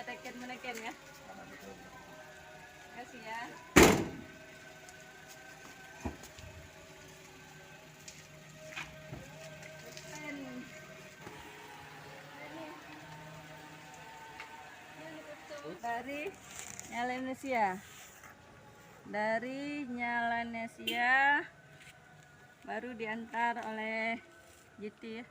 menekan ya. Kasih ya. Dari Nyalanesia, baru diantar oleh GT ya.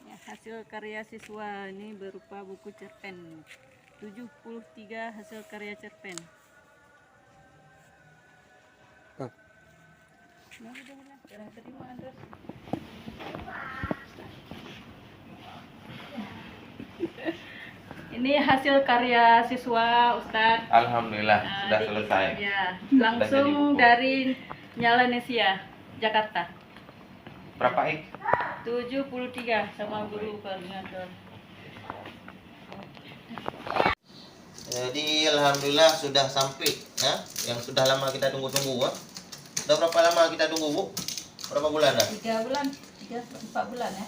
Ya, hasil karya siswa ini berupa buku cerpen 73 hasil karya cerpen. Terima terus. Ini hasil karya siswa Ustadz. Alhamdulillah sudah Di- selesai. Ya, Sudah langsung jadi buku. dari Nyalanesia, Jakarta. Berapa ik? 73 sama guru koordinator. Jadi alhamdulillah sudah sampai ya, yang sudah lama kita tunggu-tunggu. Sudah berapa lama kita tunggu, Bu? Berapa bulan dah? 3 bulan, 4 bulan ya.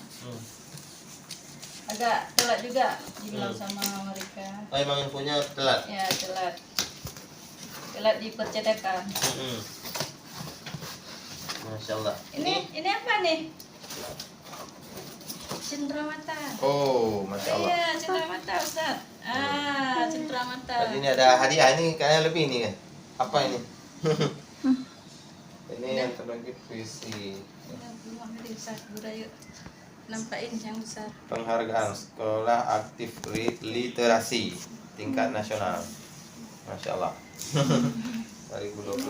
Agak telat juga dibilang sama mereka. Oh, emang infonya telat. Ya, telat. Telat di percetakan. Masya Allah. Ini apa nih? Cendramata. Oh, Masya Allah. Iya, cendramata Ustaz. Cendramata. Tadi ini ada hadiah ini kayaknya lebih nih kan. Apa ini? Ini yang terbagi puisi. Belum ambil Ustaz, udah yuk. Nampakin yang besar. Penghargaan Sekolah Aktif Literasi tingkat nasional. Masya Allah. 2022.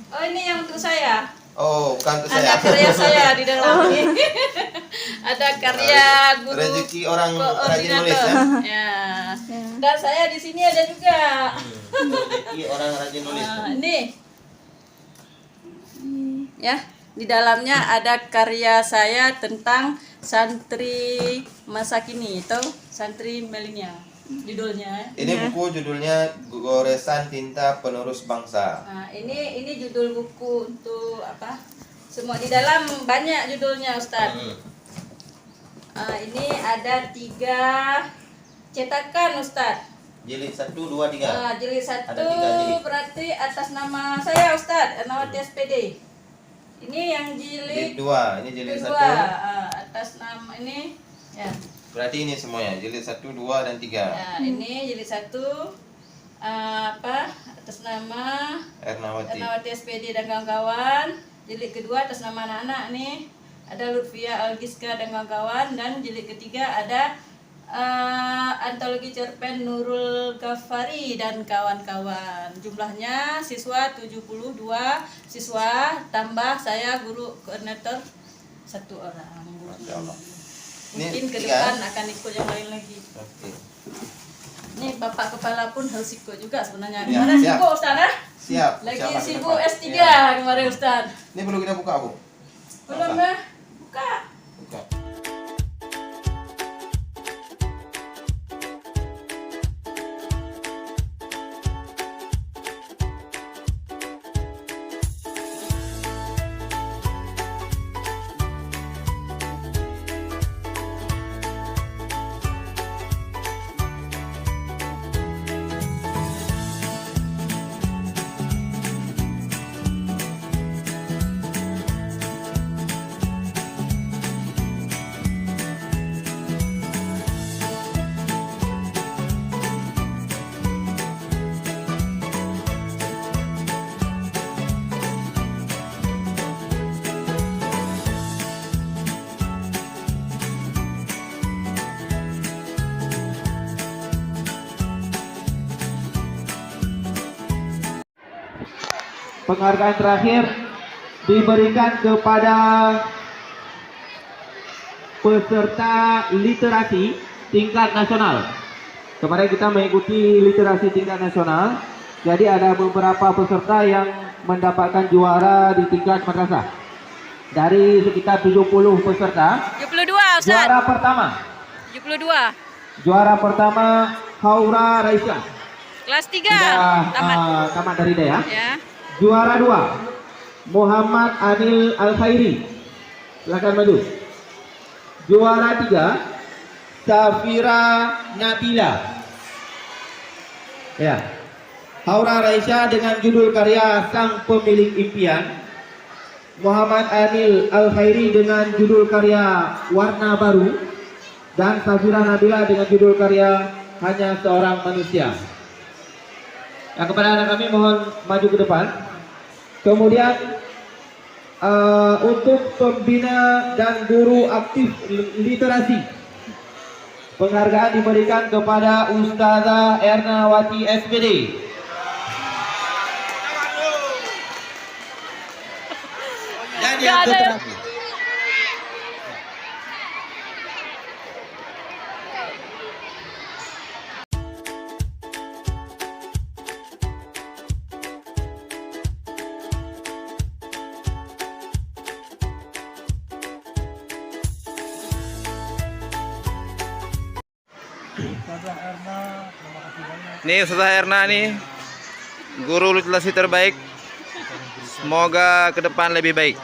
Oh, ini yang untuk saya. Oh, bukan untuk Ada saya. karya saya di dalam ini. Ada karya guru Rezeki orang rajin nulis ya. Ya. Dan saya di sini ada juga. Rezeki orang rajin nulis. Ini. Ya, di dalamnya ada karya saya tentang santri masa kini itu santri milenial. Judulnya. Ini buku judulnya Goresan Tinta Penerus Bangsa. Nah, ini judul buku untuk apa? Semua di dalam banyak judulnya, Ustaz. Ini ada 3 cetakan, Ustaz. Jilid 1, 2, 3. Jilid 1 Ada 3 jilid. berarti atas nama saya, Ustaz, Ernawati SPD. Ini yang jilid Jilid 2, ini jilid 1. kedua, atas nama ini ya. Berarti ini semuanya, jilid 1, 2, dan 3. Ya, ini jilid 1 atas nama Ernawati. Ernawati SPD dan kawan-kawan. Jilid kedua atas nama anak-anak nih. Ada Lutfia Algiska dan kawan-kawan, dan jilid ketiga ada antologi cerpen Nurul Ghafari dan kawan-kawan. Jumlahnya siswa 72 siswa tambah saya guru koordinator 1 orang. Masya Allah. Mungkin Ini ke 3. depan akan ikut yang lain lagi. Oke. Ini Bapak Kepala pun harus ikut juga sebenarnya. Ya, Kemarin siap. sibuk Ustaz ya? Siap. Lagi siapa sibuk ke depan? S3 Ya. kemarin Ustaz. Ini perlu kita buka, Bu? Belum Apa? ya? Buka. Buka. Penghargaan terakhir diberikan kepada peserta literasi tingkat nasional. Kemarin kita mengikuti literasi tingkat nasional, jadi ada beberapa peserta yang mendapatkan juara di tingkat madrasah. Dari sekitar 70 peserta, 72 Ustaz. juara pertama Haura Raisa, Kelas 3 sudah tamat. tamat dari Daya. Ya. Juara 2 Muhammad Anil Al Khairi, silakan maju. Juara 3 Safira Nabila. Ya. Haura Raisya dengan judul karya Sang Pemilik Impian. Muhammad Anil Al-Khairi dengan judul karya Warna Baru. Dan Safira Nabila dengan judul karya Hanya Seorang Manusia. Yang kepada anak kami mohon maju ke depan. Kemudian untuk pembina dan guru aktif literasi, penghargaan diberikan kepada Ustazah Ernawati SPD. Dan yang terakhir. Nih Ustazah Erna nih, guru literasi terbaik. Semoga ke depan lebih baik.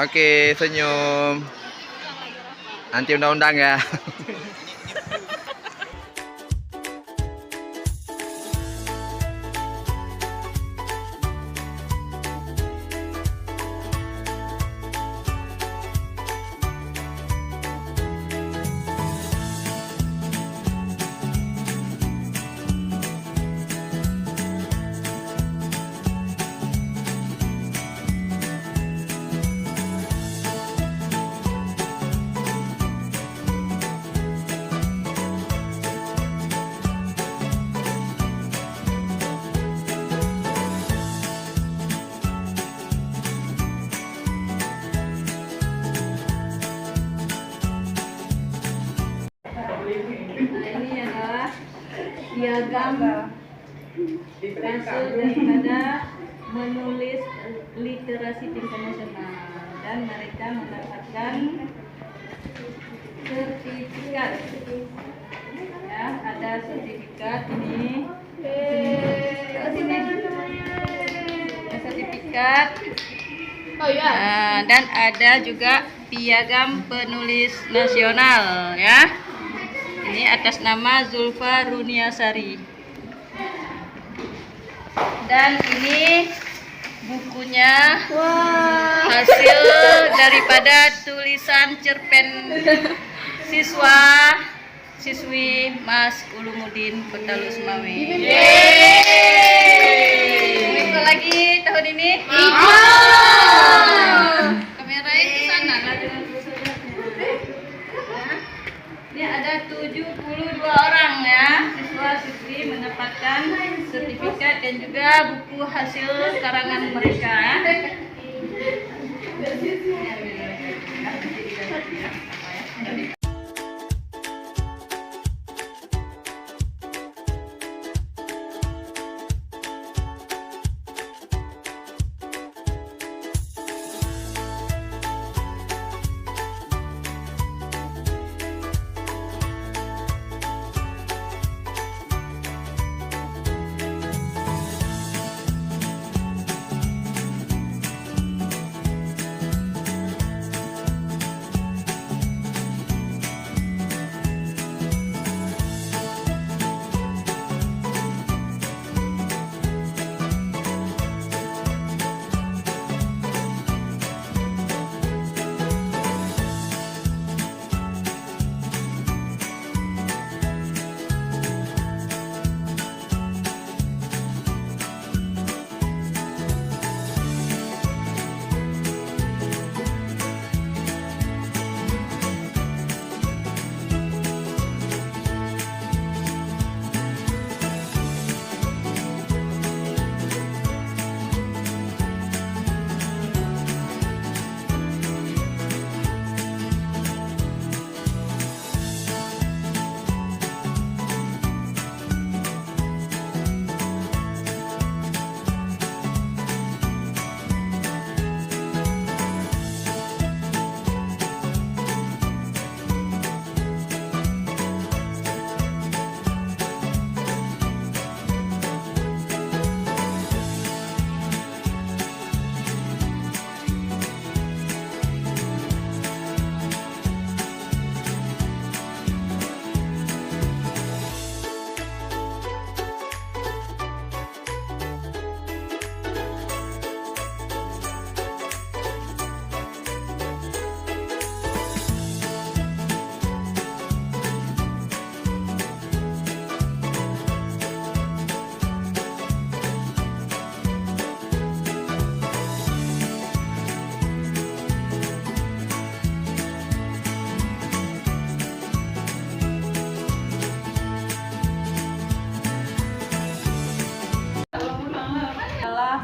Oke, senyum. Anti undang-undang ya. Ini adalah piagam hasil daripada menulis literasi tingkat nasional, dan mereka mendapatkan sertifikat. Ya, ada sertifikat ini. Ada sertifikat. Dan ada juga piagam penulis nasional, ya. Ini atas nama Zulfa Runiasari. Dan ini bukunya, hasil daripada tulisan cerpen siswi Mas Ulumuddin Kota Lusmawe. Minggu lagi tahun ini. Kamera itu sana lah dengan ini ada 72 orang ya siswa-siswi mendapatkan sertifikat dan juga buku hasil karangan mereka.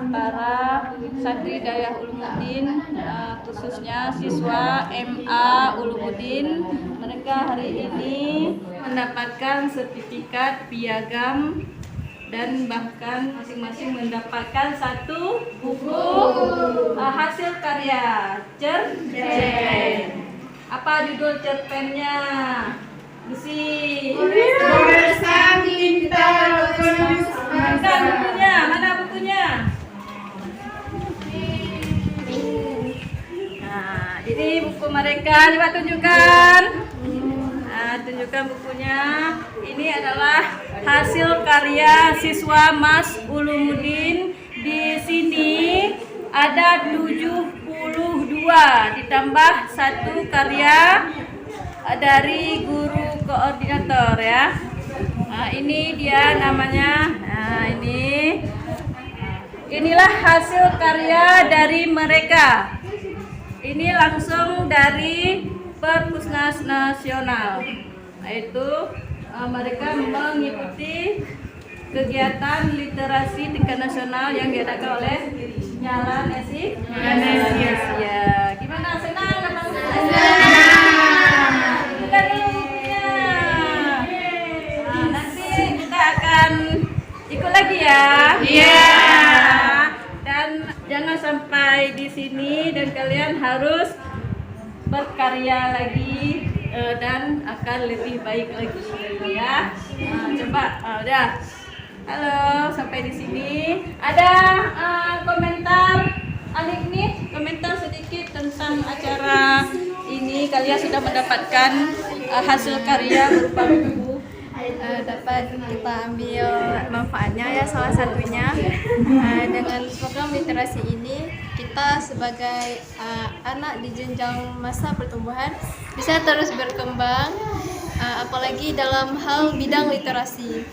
para santri Dayah Ulumuddin, khususnya siswa MA Ulumuddin. Mereka hari ini mendapatkan sertifikat piagam dan bahkan masing-masing mendapatkan satu buku hasil karya cerpen. Apa judul cerpennya? Besi. Bersang cinta Bukan bukunya, mana bukunya? Nah, ini buku mereka, coba tunjukkan. Nah, tunjukkan bukunya. Ini adalah hasil karya siswa Mas Ulumuddin. Di sini ada 72 ditambah satu karya dari guru koordinator ya. Nah, ini dia namanya. Nah, inilah hasil karya dari mereka. Ini langsung dari Perpusnas Nasional. Yaitu mereka mengikuti kegiatan literasi tingkat nasional yang diadakan oleh Nyala Nesia. Gimana, senang apa enggak? Bukan dulu bukunya. Nah, nanti kita akan ikut lagi ya. Iya. Dan jangan sampai di sini dan kalian harus berkarya lagi dan akan lebih baik lagi ya. Nah, coba udah. Halo, sampai di sini. Ada komentar Anik nih, komentar sedikit tentang acara ini. Kalian sudah mendapatkan hasil karya berupa buku. dapat kita ambil manfaatnya ya, salah satunya dengan program literasi ini kita sebagai anak di jenjang masa pertumbuhan bisa terus berkembang, apalagi dalam hal bidang literasi,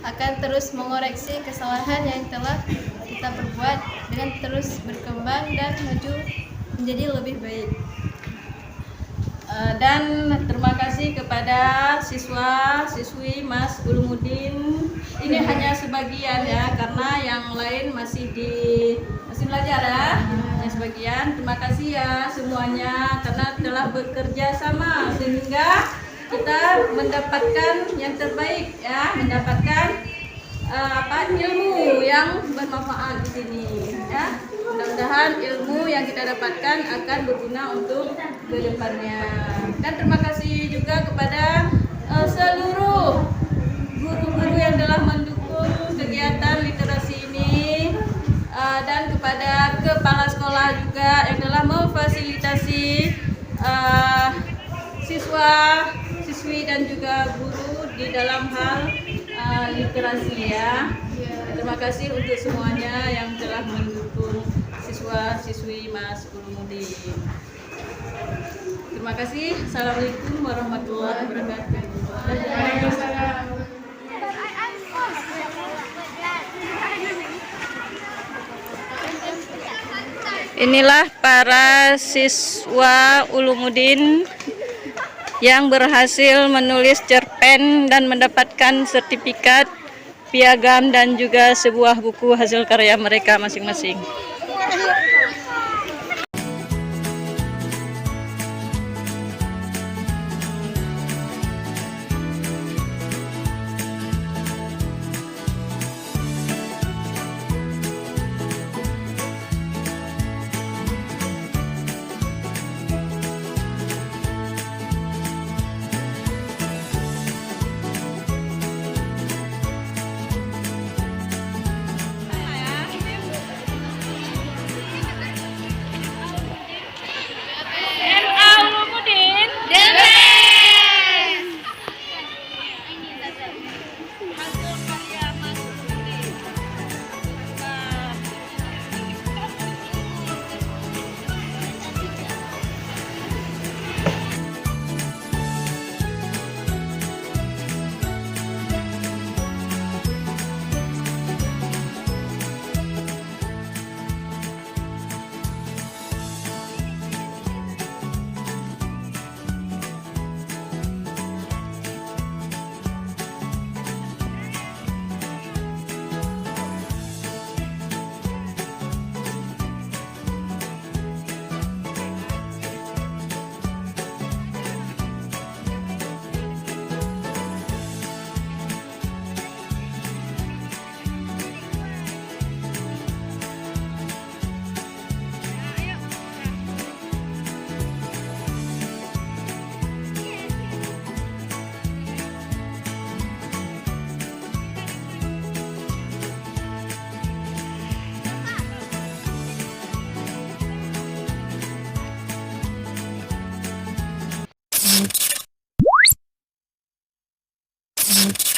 akan terus mengoreksi kesalahan yang telah kita perbuat dengan terus berkembang dan maju menjadi lebih baik. Dan terima kasih kepada siswa-siswi Mas Ulumuddin. Ini hanya sebagian ya, karena yang lain masih belajar ya. Hanya sebagian. Terima kasih ya semuanya karena telah bekerja sama sehingga kita mendapatkan yang terbaik ya, mendapatkan ilmu yang bermanfaat di sini ya. Mudah-mudahan ilmu yang kita dapatkan akan berguna untuk kedepannya. Dan terima kasih juga kepada seluruh guru-guru yang telah mendukung kegiatan literasi ini, dan kepada kepala sekolah juga yang telah memfasilitasi siswa-siswi dan juga guru di dalam hal literasi ya. Terima kasih untuk semuanya yang telah mendukung siswa-siswi Mas Ulumuddin. Terima kasih. Assalamualaikum warahmatullahi wabarakatuh. Inilah para siswa Ulumuddin yang berhasil menulis cerpen dan mendapatkan sertifikat, piagam dan juga sebuah buku hasil karya mereka masing-masing. Assalamualaikum.